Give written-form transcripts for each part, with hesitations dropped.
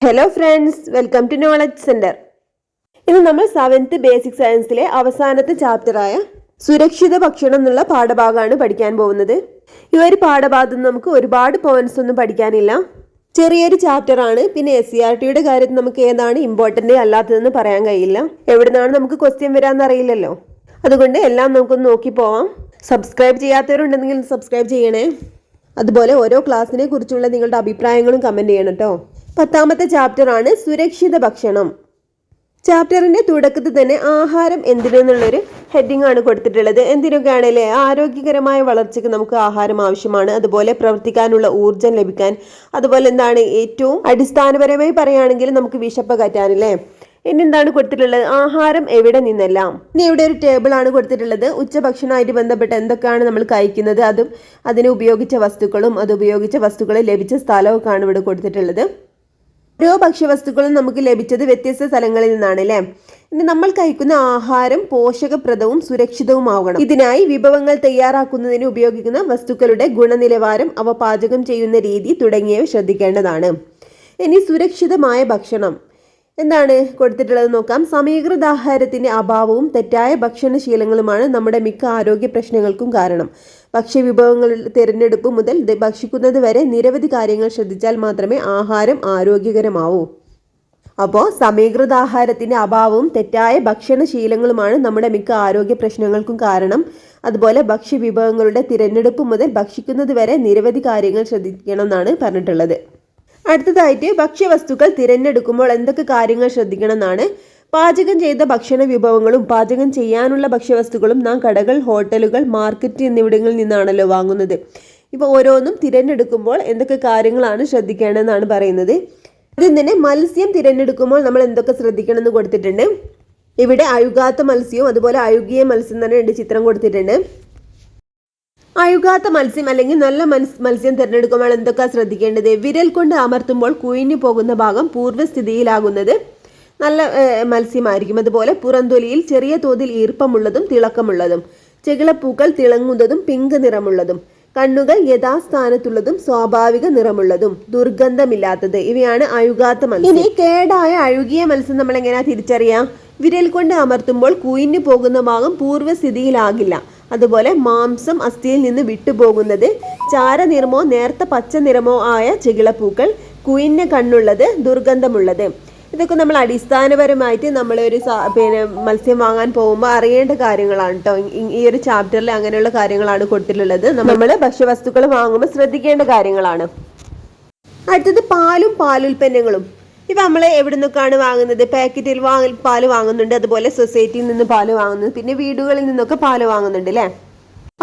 Hello friends, welcome to knowledge centre. ഇന്ന് നമ്മൾ 7th basic സയൻസിലെ അവസാനത്തെ ചാപ്റ്ററായ സുരക്ഷിത ഭക്ഷണം എന്നുള്ള പാഠഭാഗമാണ് പഠിക്കാൻ പോകുന്നത്. ഈ ഒരു പാഠഭാഗത്ത് നമുക്ക് ഒരുപാട് പോയിന്റ്സ് ഒന്നും പഠിക്കാനില്ല, ചെറിയൊരു ചാപ്റ്റർ ആണ്. പിന്നെ SCERTയുടെ കാര്യത്തിൽ നമുക്ക് ഏതാണ് ഇമ്പോർട്ടൻ്റ് അല്ലാത്തതെന്ന് പറയാൻ കഴിയില്ല. എവിടുന്നാണ് നമുക്ക് ക്വസ്റ്റ്യൻ വരാമെന്ന് അറിയില്ലല്ലോ. അതുകൊണ്ട് എല്ലാം നമുക്കൊന്ന് നോക്കി പോവാം. സബ്സ്ക്രൈബ് ചെയ്യാത്തവരുണ്ടെങ്കിൽ സബ്സ്ക്രൈബ് ചെയ്യണേ. അതുപോലെ ഓരോ ക്ലാസ്സിനെ കുറിച്ചുള്ള നിങ്ങളുടെ അഭിപ്രായങ്ങളും കമൻറ്റ് ചെയ്യണം കേട്ടോ. 10ാമത്തെ ചാപ്റ്റർ ആണ് സുരക്ഷിത ഭക്ഷണം. ചാപ്റ്ററിന്റെ തുടക്കത്തിൽ തന്നെ ആഹാരം എന്തിനെന്നുള്ളൊരു ഹെഡിങ് ആണ് കൊടുത്തിട്ടുള്ളത്. എന്തിനൊക്കെയാണല്ലേ? ആരോഗ്യകരമായ വളർച്ചയ്ക്ക് നമുക്ക് ആഹാരം ആവശ്യമാണ്, അതുപോലെ പ്രവർത്തിക്കാനുള്ള ഊർജം ലഭിക്കാൻ, അതുപോലെ എന്താണ് ഏറ്റവും അടിസ്ഥാനപരമായി പറയുകയാണെങ്കിൽ നമുക്ക് വിശപ്പ് കറ്റാനല്ലേ. ഇനി എന്താണ് കൊടുത്തിട്ടുള്ളത്? ആഹാരം എവിടെ നിന്നെല്ലാം. ഇനി ഇവിടെ ഒരു ടേബിൾ ആണ് കൊടുത്തിട്ടുള്ളത്. ഉച്ചഭക്ഷണമായിട്ട് ബന്ധപ്പെട്ട് എന്തൊക്കെയാണ് നമ്മൾ കഴിക്കുന്നത്, അതും അതിന് ഉപയോഗിച്ച വസ്തുക്കളും അത് ഉപയോഗിച്ച വസ്തുക്കളെ ലഭിച്ച സ്ഥലമൊക്കെ ആണ് ഇവിടെ കൊടുത്തിട്ടുള്ളത്. ഓരോ ഭക്ഷ്യവസ്തുക്കളും നമുക്ക് ലഭിച്ചത് വ്യത്യസ്ത സ്ഥലങ്ങളിൽ നിന്നാണ് അല്ലേ. ഇനി നമ്മൾ കഴിക്കുന്ന ആഹാരം പോഷകപ്രദവും സുരക്ഷിതവുമാവണം. ഇതിനായി വിഭവങ്ങൾ തയ്യാറാക്കുന്നതിന് ഉപയോഗിക്കുന്ന വസ്തുക്കളുടെ ഗുണനിലവാരം, അവ പാചകം ചെയ്യുന്ന രീതി തുടങ്ങിയവ ശ്രദ്ധിക്കേണ്ടതാണ്. ഇനി സുരക്ഷിതമായ ഭക്ഷണം എന്താണ് കൊടുത്തിട്ടുള്ളത് നോക്കാം. സമീകൃതാഹാരത്തിന്റെ അഭാവവും തെറ്റായ ഭക്ഷണശീലങ്ങളുമാണ് നമ്മുടെ മിക്ക ആരോഗ്യ പ്രശ്നങ്ങൾക്കും കാരണം. ഭക്ഷ്യവിഭവങ്ങളുടെ തിരഞ്ഞെടുപ്പ് മുതൽ ഭക്ഷിക്കുന്നത് വരെ നിരവധി കാര്യങ്ങൾ ശ്രദ്ധിച്ചാൽ മാത്രമേ ആഹാരം ആരോഗ്യകരമാവൂ. അപ്പോൾ സമീകൃതാഹാരത്തിന്റെ അഭാവവും തെറ്റായ ഭക്ഷണശീലങ്ങളുമാണ് നമ്മുടെ മിക്ക ആരോഗ്യ പ്രശ്നങ്ങൾക്കും കാരണം. അതുപോലെ ഭക്ഷ്യവിഭവങ്ങളുടെ തിരഞ്ഞെടുപ്പ് മുതൽ ഭക്ഷിക്കുന്നത് വരെ നിരവധി കാര്യങ്ങൾ ശ്രദ്ധിക്കണം എന്നാണ് പറഞ്ഞിട്ടുള്ളത്. അടുത്തതായിട്ട് ഭക്ഷ്യവസ്തുക്കൾ തിരഞ്ഞെടുക്കുമ്പോൾ എന്തൊക്കെ കാര്യങ്ങൾ ശ്രദ്ധിക്കണം എന്നാണ്. പാചകം ചെയ്ത ഭക്ഷണ വിഭവങ്ങളും പാചകം ചെയ്യാനുള്ള ഭക്ഷ്യവസ്തുക്കളും നാം കടകൾ, ഹോട്ടലുകൾ, മാർക്കറ്റ് എന്നിവിടങ്ങളിൽ നിന്നാണല്ലോ വാങ്ങുന്നത്. ഇപ്പോൾ ഓരോന്നും തിരഞ്ഞെടുക്കുമ്പോൾ എന്തൊക്കെ കാര്യങ്ങളാണ് ശ്രദ്ധിക്കേണ്ടതെന്നാണ് പറയുന്നത്. അതിൽ തന്നെ മത്സ്യം തിരഞ്ഞെടുക്കുമ്പോൾ നമ്മൾ എന്തൊക്കെ ശ്രദ്ധിക്കണം എന്ന് കൊടുത്തിട്ടുണ്ട്. ഇവിടെ അഴുകാത്ത മത്സ്യവും അതുപോലെ അഴുകിയ മത്സ്യം തന്നെ 2 ചിത്രം കൊടുത്തിട്ടുണ്ട്. അഴുകാത്ത മത്സ്യം അല്ലെങ്കിൽ നല്ല മത്സ്യം തിരഞ്ഞെടുക്കുമ്പോൾ എന്തൊക്കെ ശ്രദ്ധിക്കേണ്ടത്? വിരൽ കൊണ്ട് അമർത്തുമ്പോൾ കുഴിഞ്ഞു പോകുന്ന ഭാഗം പൂർവ്വസ്ഥിതിയിലാകുന്നത് നല്ല മത്സ്യമായിരിക്കും. അതുപോലെ പുറംതൊലിയിൽ ചെറിയ തോതിൽ ഈർപ്പമുള്ളതും തിളക്കമുള്ളതും, ചെകിളപ്പൂക്കൾ തിളങ്ങുന്നതും പിങ്ക് നിറമുള്ളതും, കണ്ണുകൾ യഥാസ്ഥാനത്തുള്ളതും സ്വാഭാവിക നിറമുള്ളതും, ദുർഗന്ധമില്ലാത്തത്, ഇവയാണ് അഴുകാത്ത മത്സ്യം. ഇനി കേടായ അഴുകിയ മത്സ്യം നമ്മൾ എങ്ങനെയാ തിരിച്ചറിയാം? വിരൽ കൊണ്ട് അമർത്തുമ്പോൾ കുഴിഞ്ഞു പോകുന്ന ഭാഗം പൂർവ്വസ്ഥിതിയിലാകില്ല. അതുപോലെ മാംസം അസ്ഥിയിൽ നിന്ന് വിട്ടുപോകുന്നത്, ചാരനിറമോ നേർത്ത പച്ച നിറമോ ആയ ചെകിളപ്പൂക്കൾ, കുഴിഞ്ഞ കണ്ണുള്ളത്, ദുർഗന്ധമുള്ളത്. ഇതൊക്കെ നമ്മൾ അടിസ്ഥാനപരമായിട്ട് നമ്മളൊരു മത്സ്യം വാങ്ങാൻ പോകുമ്പോൾ അറിയേണ്ട കാര്യങ്ങളാണ് കേട്ടോ. ഈ ഒരു ചാപ്റ്ററിൽ അങ്ങനെയുള്ള കാര്യങ്ങളാണ് കൊടുത്തിട്ടുള്ളത്. നമ്മൾ ഭക്ഷ്യവസ്തുക്കൾ വാങ്ങുമ്പോൾ ശ്രദ്ധിക്കേണ്ട കാര്യങ്ങളാണ്. അടുത്തത് പാലും പാലുൽപ്പന്നങ്ങളും. ഇപ്പം നമ്മൾ എവിടെ നിന്നൊക്കെയാണ് വാങ്ങുന്നത്? പാക്കറ്റിൽ പാല് വാങ്ങുന്നുണ്ട്, അതുപോലെ സൊസൈറ്റിയിൽ നിന്ന് പാല് വാങ്ങുന്നുണ്ട്, പിന്നെ വീടുകളിൽ നിന്നൊക്കെ പാല് വാങ്ങുന്നുണ്ട് അല്ലേ.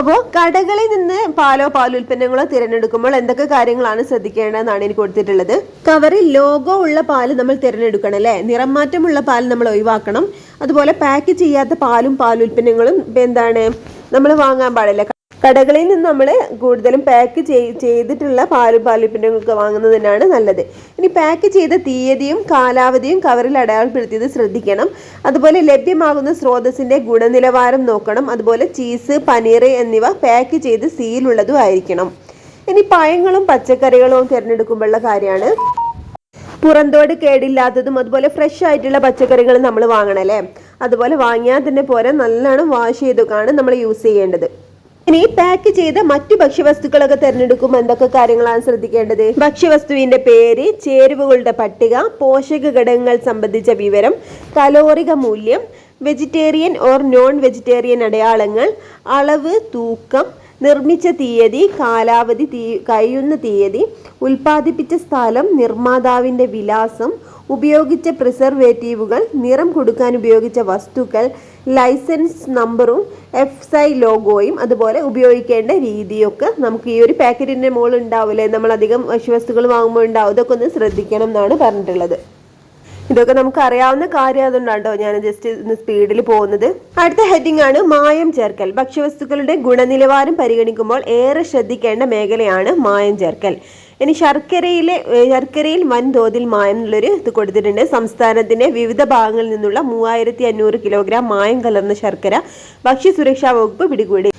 അപ്പോൾ കടകളിൽ നിന്ന് പാലോ പാലുൽപ്പന്നങ്ങളോ തിരഞ്ഞെടുക്കുമ്പോൾ എന്തൊക്കെ കാര്യങ്ങളാണ് ശ്രദ്ധിക്കേണ്ടതെന്നാണ് എനിക്ക് കൊടുത്തിട്ടുള്ളത്. കവറിൽ ലോഗോ ഉള്ള പാല് നമ്മൾ തിരഞ്ഞെടുക്കണം അല്ലേ. നിറം മാറ്റമുള്ള പാൽ നമ്മൾ ഒഴിവാക്കണം. അതുപോലെ പാക്ക് ചെയ്യാത്ത പാലും പാലുൽപ്പന്നങ്ങളും എന്താണ് നമ്മൾ വാങ്ങാൻ പാടില്ല. കടകളിൽ നിന്ന് നമ്മൾ കൂടുതലും പാക്ക് ചെയ്തിട്ടുള്ള പാലുൽപ്പന്നങ്ങളൊക്കെ വാങ്ങുന്നതിനാണ് നല്ലത്. ഇനി പാക്ക് ചെയ്ത തീയതിയും കാലാവധിയും കവറിൽ അടയാളപ്പെടുത്തിയത് ശ്രദ്ധിക്കണം. അതുപോലെ ലഭ്യമാകുന്ന സ്രോതസ്സിന്റെ ഗുണനിലവാരം നോക്കണം. അതുപോലെ ചീസ്, പനീർ എന്നിവ പാക്ക് ചെയ്ത് സീലുള്ളതും ആയിരിക്കണം. ഇനി പഴങ്ങളും പച്ചക്കറികളും തിരഞ്ഞെടുക്കുമ്പോഴുള്ള കാര്യമാണ്. പുറന്തോട് കേടില്ലാത്തതും അതുപോലെ ഫ്രഷ് ആയിട്ടുള്ള പച്ചക്കറികൾ നമ്മൾ വാങ്ങണം അല്ലേ. അതുപോലെ വാങ്ങിയാൽ തന്നെ പോരാ, നല്ലോണം വാഷ് ചെയ്തൊക്കെയാണ് നമ്മൾ യൂസ് ചെയ്യേണ്ടത്. ഇനി പാക്ക് ചെയ്ത മറ്റു ഭക്ഷ്യവസ്തുക്കളൊക്കെ തിരഞ്ഞെടുക്കുമ്പോൾ എന്തൊക്കെ കാര്യങ്ങളാണ് ശ്രദ്ധിക്കേണ്ടത്? ഭക്ഷ്യവസ്തുവിന്റെ പേര്, ചേരുവകളുടെ പട്ടിക, പോഷക ഘടകങ്ങൾ സംബന്ധിച്ച വിവരം, കലോറിക മൂല്യം, വെജിറ്റേറിയൻ ഓർ നോൺ വെജിറ്റേറിയൻ അടയാളങ്ങൾ, അളവ്, തൂക്കം, നിർമ്മിച്ച തീയതി, കാലാവധി, കഴിയുന്ന തീയതി, ഉൽപ്പാദിപ്പിച്ച സ്ഥലം, നിർമ്മാതാവിന്റെ വിലാസം, ഉപയോഗിച്ച പ്രിസർവേറ്റീവുകൾ, നിറം കൊടുക്കാൻ ഉപയോഗിച്ച വസ്തുക്കൾ, ലൈസൻസ് നമ്പറും FSI ലോഗോയും, അതുപോലെ ഉപയോഗിക്കേണ്ട രീതിയൊക്കെ നമുക്ക് ഈ ഒരു പാക്കറ്റിന്റെ മുകളിൽ ഉണ്ടാവില്ലേ, നമ്മൾ അധികം ഭക്ഷ്യവസ്തുക്കൾ വാങ്ങുമ്പോൾ ഉണ്ടാവും. ഇതൊക്കെ ഒന്ന് ശ്രദ്ധിക്കണം എന്നാണ് പറഞ്ഞിട്ടുള്ളത്. ഇതൊക്കെ നമുക്ക് അറിയാവുന്ന കാര്യം അതുകൊണ്ടാട്ടോ ഞാൻ ജസ്റ്റ് ഇന്ന് സ്പീഡിൽ പോകുന്നത്. അടുത്ത ഹെഡിങ് ആണ് മായം ചേർക്കൽ. ഭക്ഷ്യവസ്തുക്കളുടെ ഗുണനിലവാരം പരിഗണിക്കുമ്പോൾ ഏറെ ശ്രദ്ധിക്കേണ്ട മേഖലയാണ് മായം ചേർക്കൽ. ഇനി ശർക്കരയിൽ വൻതോതിൽ മായം എന്നുള്ളൊരു ഇത് കൊടുത്തിട്ടുണ്ട്. സംസ്ഥാനത്തിന്റെ വിവിധ ഭാഗങ്ങളിൽ നിന്നുള്ള 3500 കിലോഗ്രാം മായം കലർന്ന ശർക്കര ഭക്ഷ്യസുരക്ഷാ വകുപ്പ് പിടികൂടി.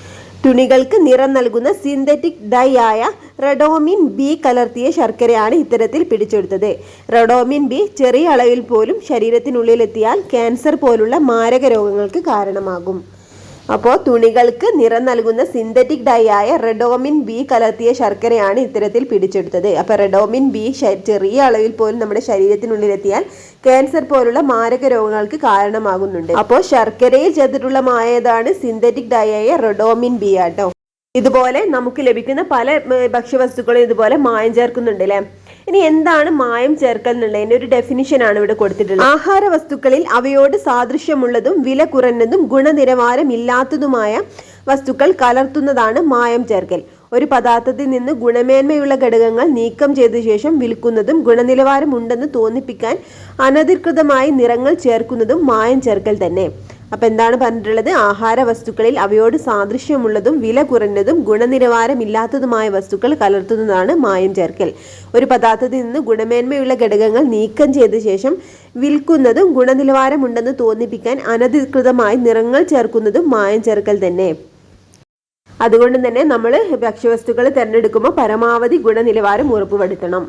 തുണികൾക്ക് നിറം നൽകുന്ന സിന്തറ്റിക് ഡൈ ആയ റെഡോമിൻ ബി കലർത്തിയ ശർക്കരയാണ് ഇത്തരത്തിൽ പിടിച്ചെടുത്തത്. റെഡോമിൻ ബി ചെറിയ അളവിൽ പോലും ശരീരത്തിനുള്ളിലെത്തിയാൽ ക്യാൻസർ പോലുള്ള മാരക രോഗങ്ങൾക്ക് കാരണമാകും. അപ്പോൾ തുണികൾക്ക് നിറം നൽകുന്ന സിന്തറ്റിക് ഡൈ ആയ റെഡോമിൻ ബി കലർത്തിയ ശർക്കരയാണ് ഇത്തരത്തിൽ പിടിച്ചെടുത്തത്. അപ്പോൾ റെഡോമിൻ ബി ചെറിയ അളവിൽ പോലും നമ്മുടെ ശരീരത്തിനുള്ളിലെത്തിയാൽ ക്യാൻസർ പോലുള്ള മാരക രോഗങ്ങൾക്ക് കാരണമാകുന്നുണ്ട്. അപ്പോൾ ശർക്കരയിൽ ചേർത്തിട്ടുള്ള മായതാണ് സിന്തറ്റിക് ഡൈ ആയ റെഡോമിൻ ബി ആട്ടോ. ഇതുപോലെ നമുക്ക് ലഭിക്കുന്ന പല ഭക്ഷ്യവസ്തുക്കളും ഇതുപോലെ മായം ചേർക്കുന്നുണ്ട് അല്ലേ. ഇനി എന്താണ് മായം ചേർക്കൽ എന്നുള്ളതിന്റെ ഒരു ഡെഫിനിഷനാണ് ഇവിടെ കൊടുത്തിട്ടുള്ളത്. ആഹാര വസ്തുക്കളിൽ അവയോട് സാദൃശ്യമുള്ളതും വില കുറഞ്ഞതും ഗുണനിലവാരമില്ലാത്തതുമായ വസ്തുക്കൾ കലർത്തുന്നതാണ് മായം ചേർക്കൽ. ഒരു പദാർത്ഥത്തിൽ നിന്ന് ഗുണമേന്മയുള്ള ഘടകങ്ങൾ നീക്കം ചെയ്ത ശേഷം വിൽക്കുന്നതും ഗുണനിലവാരം ഉണ്ടെന്ന് തോന്നിപ്പിക്കാൻ അനധികൃതമായി നിറങ്ങൾ ചേർക്കുന്നതും മായം ചേർക്കൽ തന്നെ. അപ്പം എന്താണ് പറഞ്ഞിട്ടുള്ളത്? ആഹാര വസ്തുക്കളിൽ അവയോട് സാദൃശ്യമുള്ളതും വില കുറഞ്ഞതും ഗുണനിലവാരമില്ലാത്തതുമായ വസ്തുക്കൾ കലർത്തുന്നതാണ് മായം ചേർക്കൽ. ഒരു പദാർത്ഥത്തിൽ നിന്ന് ഗുണമേന്മയുള്ള ഘടകങ്ങൾ നീക്കം ചെയ്ത ശേഷം വിൽക്കുന്നതും ഗുണനിലവാരമുണ്ടെന്ന് തോന്നിപ്പിക്കാൻ അനധികൃതമായി നിറങ്ങൾ ചേർക്കുന്നതും മായം ചേർക്കൽ തന്നെ. അതുകൊണ്ട് തന്നെ നമ്മൾ ഭക്ഷ്യവസ്തുക്കൾ തിരഞ്ഞെടുക്കുമ്പോൾ പരമാവധി ഗുണനിലവാരം ഉറപ്പുവരുത്തണം.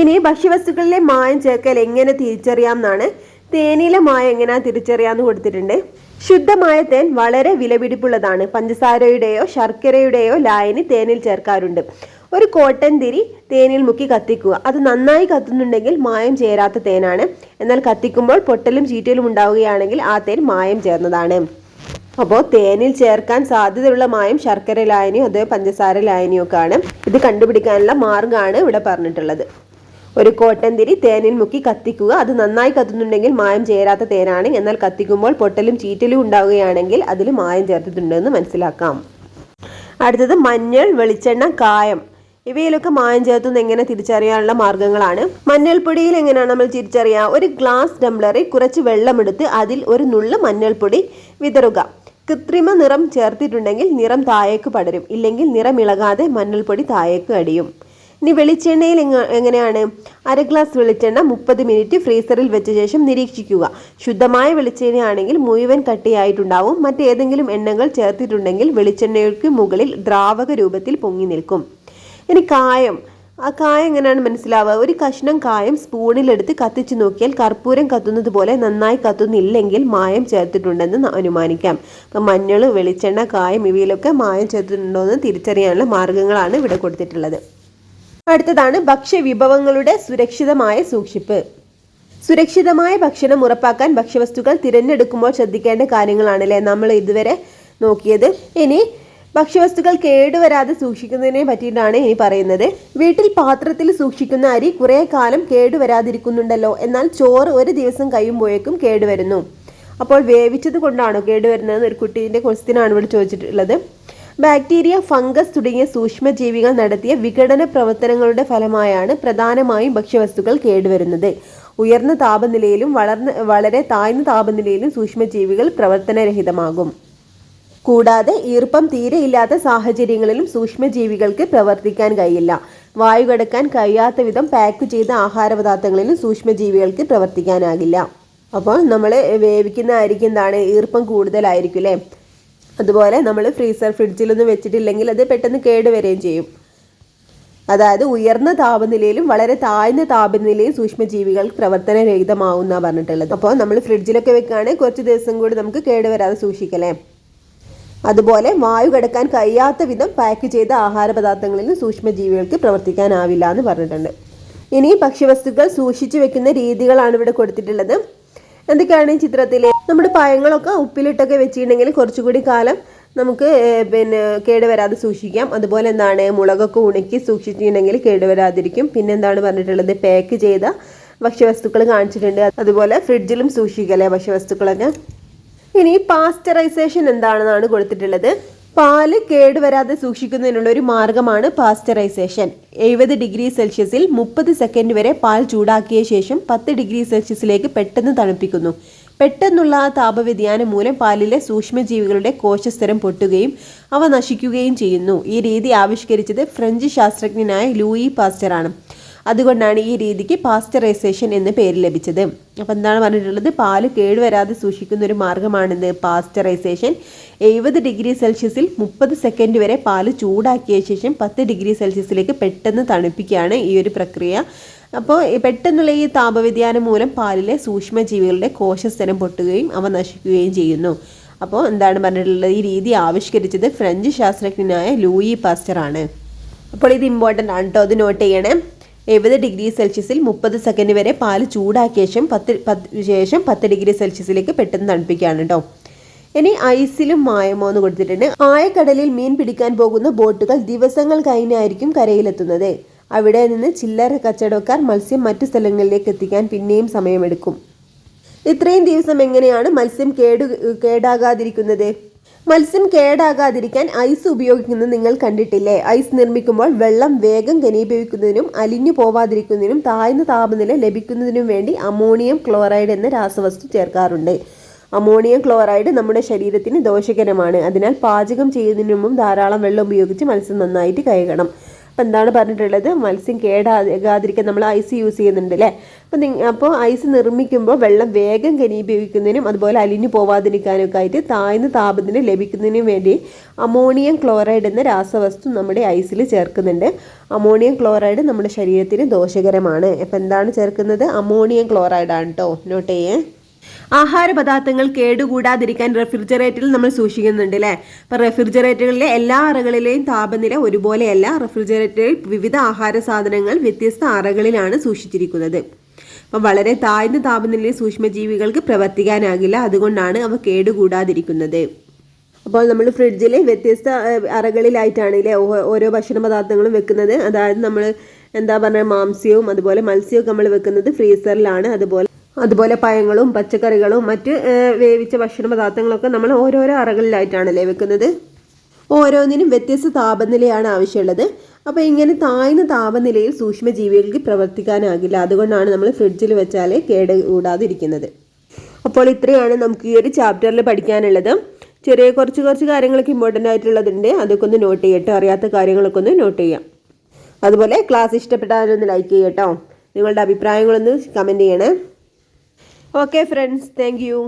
ഇനി ഭക്ഷ്യവസ്തുക്കളിലെ മായം ചേർക്കൽ എങ്ങനെ തിരിച്ചറിയാം എന്നാണ്. തേനിലെ മായം എങ്ങനെയാ തിരിച്ചറിയാന്ന് കൊടുത്തിട്ടുണ്ട്. ശുദ്ധമായ തേൻ വളരെ വിലപിടിപ്പുള്ളതാണ്. പഞ്ചസാരയുടെയോ ശർക്കരയുടെയോ ലായനി തേനിൽ ചേർക്കാറുണ്ട്. ഒരു കോട്ടൺ തിരി തേനിൽ മുക്കി കത്തിക്കുക. അത് നന്നായി കത്തുന്നുണ്ടെങ്കിൽ മായം ചേരാത്ത തേനാണ്. എന്നാൽ കത്തിക്കുമ്പോൾ പൊട്ടലും ചീറ്റലും ഉണ്ടാവുകയാണെങ്കിൽ ആ തേൻ മായം ചേർന്നതാണ്. അപ്പോൾ തേനിൽ ചേർക്കാൻ സാധ്യതയുള്ള മായം ശർക്കര ലായനിയോ അതോ പഞ്ചസാര ലായനിയോ ഒക്കെ ആണ്. ഇത് കണ്ടുപിടിക്കാനുള്ള മാർഗ്ഗമാണ് ഇവിടെ പറഞ്ഞിട്ടുള്ളത്. ഒരു കോട്ടൺ തിരി തേനിൽ മുക്കി കത്തിക്കുക. അത് നന്നായി കത്തുന്നുണ്ടെങ്കിൽ മായം ചേരാത്ത തേനാണ്. എന്നാൽ കത്തിക്കുമ്പോൾ പൊട്ടലും ചീറ്റലും ഉണ്ടാവുകയാണെങ്കിൽ അതിൽ മായം ചേർത്തിട്ടുണ്ടെന്ന് മനസ്സിലാക്കാം. അടുത്തത് മഞ്ഞൾ, വെളിച്ചെണ്ണ, കായം ഇവയിലൊക്കെ മായം ചേർത്തുന്ന എങ്ങനെ തിരിച്ചറിയാനുള്ള മാർഗ്ഗങ്ങളാണ്. മഞ്ഞൾപ്പൊടിയിൽ എങ്ങനെയാണ് നമ്മൾ തിരിച്ചറിയുക? ഒരു ഗ്ലാസ് ടംബ്ലറിൽ കുറച്ച് വെള്ളമെടുത്ത് അതിൽ ഒരു നുള്ള് മഞ്ഞൾപ്പൊടി വിതറുക. കൃത്രിമ നിറം ചേർത്തിട്ടുണ്ടെങ്കിൽ നിറം താഴേക്ക് പടരും. ഇല്ലെങ്കിൽ നിറം ഇളകാതെ മഞ്ഞൾപ്പൊടി താഴേക്ക് അടിയും. ഇനി വെളിച്ചെണ്ണയിൽ എങ്ങനെയാണ്? അര ഗ്ലാസ് വെളിച്ചെണ്ണ 30 മിനിറ്റ് ഫ്രീസറിൽ വെച്ച ശേഷം നിരീക്ഷിക്കുക. ശുദ്ധമായ വെളിച്ചെണ്ണയാണെങ്കിൽ മുഴുവൻ കട്ടിയായിട്ടുണ്ടാവും. മറ്റേതെങ്കിലും എണ്ണകൾ ചേർത്തിട്ടുണ്ടെങ്കിൽ വെളിച്ചെണ്ണയ്ക്ക് മുകളിൽ ദ്രാവക രൂപത്തിൽ പൊങ്ങി നിൽക്കും. ഇനി കായം. ആ കായം എങ്ങനെയാണ് മനസ്സിലാവുക? ഒരു കഷ്ണം കായം സ്പൂണിലെടുത്ത് കത്തിച്ചു നോക്കിയാൽ കർപ്പൂരം കത്തുന്നത് പോലെ നന്നായി കത്തുന്നില്ലെങ്കിൽ മായം ചേർത്തിട്ടുണ്ടെന്ന് അനുമാനിക്കാം. അപ്പം മഞ്ഞൾ, വെളിച്ചെണ്ണ, കായം ഇവയിലൊക്കെ മായം ചേർത്തിട്ടുണ്ടോ എന്ന് തിരിച്ചറിയാനുള്ള മാർഗ്ഗങ്ങളാണ് ഇവിടെ കൊടുത്തിട്ടുള്ളത്. അടുത്തതാണ് ഭക്ഷ്യവിഭവങ്ങളുടെ സുരക്ഷിതമായ സൂക്ഷിപ്പ്. സുരക്ഷിതമായ ഭക്ഷണം ഉറപ്പാക്കാൻ ഭക്ഷ്യവസ്തുക്കൾ തിരഞ്ഞെടുക്കുമ്പോൾ ശ്രദ്ധിക്കേണ്ട കാര്യങ്ങളാണല്ലേ നമ്മൾ ഇതുവരെ നോക്കിയത്. ഇനി ഭക്ഷ്യവസ്തുക്കൾ കേടുവരാതെ സൂക്ഷിക്കുന്നതിനെ പറ്റിയിട്ടാണ് ഇനി പറയുന്നത്. വീട്ടിൽ പാത്രത്തിൽ സൂക്ഷിക്കുന്ന അരി കുറേ കാലം കേടുവരാതിരിക്കുന്നുണ്ടല്ലോ, എന്നാൽ ചോറ് ഒരു ദിവസം കഴിയുമ്പോഴേക്കും കേടുവരുന്നു. അപ്പോൾ വേവിച്ചത് കൊണ്ടാണോ കേടുവരുന്നത്? ഒരു കുട്ടീൻ്റെ ക്വസ്റ്റ്യനാണ് ഇവിടെ ചോദിച്ചിട്ടുള്ളത്. ബാക്ടീരിയ, ഫംഗസ് തുടങ്ങിയ സൂക്ഷ്മജീവികൾ നടത്തിയ വിഘടന പ്രവർത്തനങ്ങളുടെ ഫലമായാണ് പ്രധാനമായും ഭക്ഷ്യവസ്തുക്കൾ കേടുവരുന്നത്. ഉയർന്ന താപനിലയിലും വളരെ താഴ്ന്ന താപനിലയിലും സൂക്ഷ്മജീവികൾ പ്രവർത്തനരഹിതമാകും. കൂടാതെ ഈർപ്പം തീരെയില്ലാത്ത സാഹചര്യങ്ങളിലും സൂക്ഷ്മജീവികൾക്ക് പ്രവർത്തിക്കാൻ കഴിയില്ല. വായു കടക്കാൻ കഴിയാത്ത വിധം പാക്ക് ചെയ്ത ആഹാരപദാർത്ഥങ്ങളിലും സൂക്ഷ്മജീവികൾക്ക് പ്രവർത്തിക്കാനാകില്ല. അപ്പോൾ നമ്മൾ വേവിക്കുന്ന അരിക്ക് എന്താണ്? ഈർപ്പം കൂടുതലായിരിക്കും അല്ലേ. അതുപോലെ നമ്മൾ ഫ്രിഡ്ജിലൊന്നും വെച്ചിട്ടില്ലെങ്കിൽ അത് പെട്ടെന്ന് കേടുവരികയും ചെയ്യും. അതായത് ഉയർന്ന താപനിലയിലും വളരെ താഴ്ന്ന താപനിലയിലും സൂക്ഷ്മജീവികൾ പ്രവർത്തനരഹിതമാവുന്ന പറഞ്ഞിട്ടുള്ളത്. അപ്പോൾ നമ്മൾ ഫ്രിഡ്ജിലൊക്കെ വെക്കുകയാണെങ്കിൽ കുറച്ച് ദിവസം കൂടി നമുക്ക് കേടുവരാതെ സൂക്ഷിക്കലേ. അതുപോലെ വായു കടക്കാൻ കഴിയാത്ത വിധം പാക്ക് ചെയ്ത ആഹാരപദാർത്ഥങ്ങളിലും സൂക്ഷ്മജീവികൾക്ക് പ്രവർത്തിക്കാനാവില്ല എന്ന് പറഞ്ഞിട്ടുണ്ട്. ഇനി ഭക്ഷ്യവസ്തുക്കൾ സൂക്ഷിച്ചു വെക്കുന്ന രീതികളാണ് ഇവിടെ കൊടുത്തിട്ടുള്ളത്. എന്തൊക്കെയാണ് ഈ ചിത്രത്തിൽ? നമ്മുടെ പഴങ്ങളൊക്കെ ഉപ്പിലിട്ടൊക്കെ വെച്ചിട്ടുണ്ടെങ്കിൽ കുറച്ചുകൂടി കാലം നമുക്ക് കേടുവരാതെ സൂക്ഷിക്കാം. അതുപോലെ എന്താണ്, മുളകൊക്കെ ഉണക്കി സൂക്ഷിച്ചിട്ടുണ്ടെങ്കിൽ കേടുവരാതിരിക്കും. പിന്നെ എന്താണ് പറഞ്ഞിട്ടുള്ളത്? പാക്ക് ചെയ്ത ഭക്ഷ്യവസ്തുക്കൾ കാണിച്ചിട്ടുണ്ട്. അതുപോലെ ഫ്രിഡ്ജിലും സൂക്ഷിക്കല്ലേ ഭക്ഷ്യവസ്തുക്കളൊക്കെ. ഇനി പാസ്ചറൈസേഷൻ എന്താണെന്നാണ് കൊടുത്തിട്ടുള്ളത്. പാല് കേടുവരാതെ സൂക്ഷിക്കുന്നതിനുള്ള ഒരു മാർഗമാണ് പാസ്ചറൈസേഷൻ. 70 ഡിഗ്രി സെൽഷ്യസിൽ 30 സെക്കൻഡ് വരെ പാൽ ചൂടാക്കിയ ശേഷം 10 ഡിഗ്രി സെൽഷ്യസിലേക്ക് പെട്ടെന്ന് തണുപ്പിക്കുന്നു. പെട്ടെന്നുള്ള താപവ്യതിയാനം മൂലം പാലിലെ സൂക്ഷ്മജീവികളുടെ കോശസ്തരം പൊട്ടുകയും അവ നശിക്കുകയും ചെയ്യുന്നു. ഈ രീതി ആവിഷ്കരിച്ചത് ഫ്രഞ്ച് ശാസ്ത്രജ്ഞനായ ലൂയി പാസ്റ്ററാണ്. അതുകൊണ്ടാണ് ഈ രീതിക്ക് പാസ്ചറൈസേഷൻ എന്ന് പേര് ലഭിച്ചത്. അപ്പോൾ എന്താണ് പറഞ്ഞിട്ടുള്ളത്, പാല് കേടുവരാതെ സൂക്ഷിക്കുന്ന ഒരു മാർഗ്ഗമാണിത് പാസ്ചറൈസേഷൻ. 70 ഡിഗ്രി സെൽഷ്യസിൽ 30 സെക്കൻഡ് വരെ പാല് ചൂടാക്കിയ ശേഷം 10 ഡിഗ്രി സെൽഷ്യസിലേക്ക് പെട്ടെന്ന് തണുപ്പിക്കുകയാണ് ഈ ഒരു പ്രക്രിയ. അപ്പോൾ പെട്ടെന്നുള്ള ഈ താപവ്യതിയാനം മൂലം പാലിലെ സൂക്ഷ്മജീവികളുടെ കോശസ്തരം പൊട്ടുകയും അവ നശിക്കുകയും ചെയ്യുന്നു. അപ്പോൾ എന്താണ് പറഞ്ഞിട്ടുള്ളത്, ഈ രീതി ആവിഷ്കരിച്ചത് ഫ്രഞ്ച് ശാസ്ത്രജ്ഞനായ ലൂയി പാസ്റ്റർ ആണ്. അപ്പോൾ ഇത് ഇമ്പോർട്ടൻ്റ് ആണ് കേട്ടോ, അത് നോട്ട് ചെയ്യണേ. 70 ഡിഗ്രി സെൽഷ്യസിൽ 30 സെക്കൻഡ് വരെ പാല് ചൂടാക്കിയ ശേഷം 10 ഡിഗ്രി സെൽഷ്യസിലേക്ക് പെട്ടെന്ന് തണുപ്പിക്കുകയാണ് കേട്ടോ. ഇനി ഐസിലും മായമോ എന്ന് കൊടുത്തിട്ടുണ്ട്. ആയക്കടലിൽ മീൻ പിടിക്കാൻ പോകുന്ന ബോട്ടുകൾ ദിവസങ്ങൾ കഴിഞ്ഞായിരിക്കും കരയിലെത്തുന്നത്. അവിടെ നിന്ന് ചില്ലറ കച്ചവടക്കാർ മത്സ്യം മറ്റു സ്ഥലങ്ങളിലേക്ക് എത്തിക്കാൻ പിന്നെയും സമയമെടുക്കും. ഇത്രയും ദിവസം എങ്ങനെയാണ് മത്സ്യം കേടാകാതിരിക്കുന്നത്? മത്സ്യം കേടാകാതിരിക്കാൻ ഐസ് ഉപയോഗിക്കുന്നത് നിങ്ങൾ കണ്ടിട്ടില്ലേ? ഐസ് നിർമ്മിക്കുമ്പോൾ വെള്ളം വേഗം ഘനീഭവിക്കുന്നതിനും അലിഞ്ഞു പോവാതിരിക്കുന്നതിനും താഴ്ന്ന താപനില ലഭിക്കുന്നതിനും വേണ്ടി അമോണിയം ക്ലോറൈഡ് എന്ന രാസവസ്തു ചേർക്കാറുണ്ട്. അമോണിയം ക്ലോറൈഡ് നമ്മുടെ ശരീരത്തിന് ദോഷകരമാണ്. അതിനാൽ പാചകം ചെയ്യുന്നതിന് മുമ്പ് ധാരാളം വെള്ളം ഉപയോഗിച്ച് മത്സ്യം നന്നായിട്ട് കഴുകണം. അപ്പോൾ എന്താണ് പറഞ്ഞിട്ടുള്ളത്, മത്സ്യം കേടാകാതിരിക്കാൻ നമ്മൾ ഐസ് യൂസ് ചെയ്യുന്നുണ്ട് അല്ലേ. അപ്പോൾ ഐസ് നിർമ്മിക്കുമ്പോൾ വെള്ളം വേഗം ഘനീഭവിക്കുന്നതിനും അതുപോലെ അലിഞ്ഞു പോവാതിരിക്കാനൊക്കെ ആയിട്ട് താഴ്ന്ന താപനില ലഭിക്കുന്നതിനും വേണ്ടി അമോണിയം ക്ലോറൈഡ് എന്ന രാസവസ്തു നമ്മുടെ ഐസിൽ ചേർക്കുന്നുണ്ട്. അമോണിയം ക്ലോറൈഡ് നമ്മുടെ ശരീരത്തിന് ദോഷകരമാണ്. അപ്പോൾ എന്താണ് ചേർക്കുന്നത്, അമോണിയം ക്ലോറൈഡ് ആണ് കേട്ടോ, നോട്ട് ചെയ്യേ. ആഹാര പദാർത്ഥങ്ങൾ കേടുകൂടാതിരിക്കാൻ റെഫ്രിജറേറ്ററിൽ നമ്മൾ സൂക്ഷിക്കുന്നുണ്ട് അല്ലേ. അപ്പോൾ റെഫ്രിജറേറ്ററുകളിലെ എല്ലാ അറകളിലെയും താപനില ഒരുപോലെയല്ല. റെഫ്രിജറേറ്ററിൽ വിവിധ ആഹാര സാധനങ്ങൾ വ്യത്യസ്ത അറകളിലാണ് സൂക്ഷിച്ചിരിക്കുന്നത്. അപ്പോൾ വളരെ താഴ്ന്ന താപനിലയിൽ സൂക്ഷ്മജീവികൾക്ക് പ്രവർത്തിക്കാനാകില്ല. അതുകൊണ്ടാണ് അവ കേടുകൂടാതിരിക്കുന്നത്. അപ്പോൾ നമ്മൾ ഫ്രിഡ്ജിൽ വ്യത്യസ്ത അറകളിലായിട്ടാണ് ഇല്ലേ ഓരോ ഭക്ഷണ പദാർത്ഥങ്ങളും വെക്കുന്നത്. അതായത് നമ്മൾ എന്താ പറയുക, മാംസ്യവും അതുപോലെ മത്സ്യവും നമ്മൾ വെക്കുന്നത് ഫ്രീസറിലാണ്. അതുപോലെ പഴങ്ങളും പച്ചക്കറികളും മറ്റ് വേവിച്ച ഭക്ഷണ പദാർത്ഥങ്ങളൊക്കെ നമ്മൾ ഓരോരോ അറകളിലായിട്ടാണല്ലേ വെക്കുന്നത്. ഓരോന്നിനും വ്യത്യസ്ത താപനിലയാണ് ആവശ്യമുള്ളത്. അപ്പോൾ ഇങ്ങനെ താഴ്ന്ന താപനിലയിൽ സൂക്ഷ്മജീവികൾക്ക് പ്രവർത്തിക്കാനാകില്ല. അതുകൊണ്ടാണ് നമ്മൾ ഫ്രിഡ്ജിൽ വെച്ചാൽ കേട് കൂടാതിരിക്കുന്നത്. അപ്പോൾ ഇത്രയാണ് നമുക്ക് ഈ ഒരു ചാപ്റ്ററിൽ പഠിക്കാനുള്ളത്. ചെറിയ കുറച്ച് കാര്യങ്ങളൊക്കെ ഇമ്പോർട്ടൻ്റ് ആയിട്ടുള്ളതുണ്ട്. അതൊക്കെ ഒന്ന് നോട്ട് ചെയ്യട്ടോ. അറിയാത്ത കാര്യങ്ങളൊക്കെ ഒന്ന് നോട്ട് ചെയ്യാം. അതുപോലെ ക്ലാസ് ഇഷ്ടപ്പെട്ടാലൊന്ന് ലൈക്ക് ചെയ്യട്ടോ. നിങ്ങളുടെ അഭിപ്രായങ്ങളൊന്ന് കമൻറ്റ് ചെയ്യണേ. Okay friends, thank you.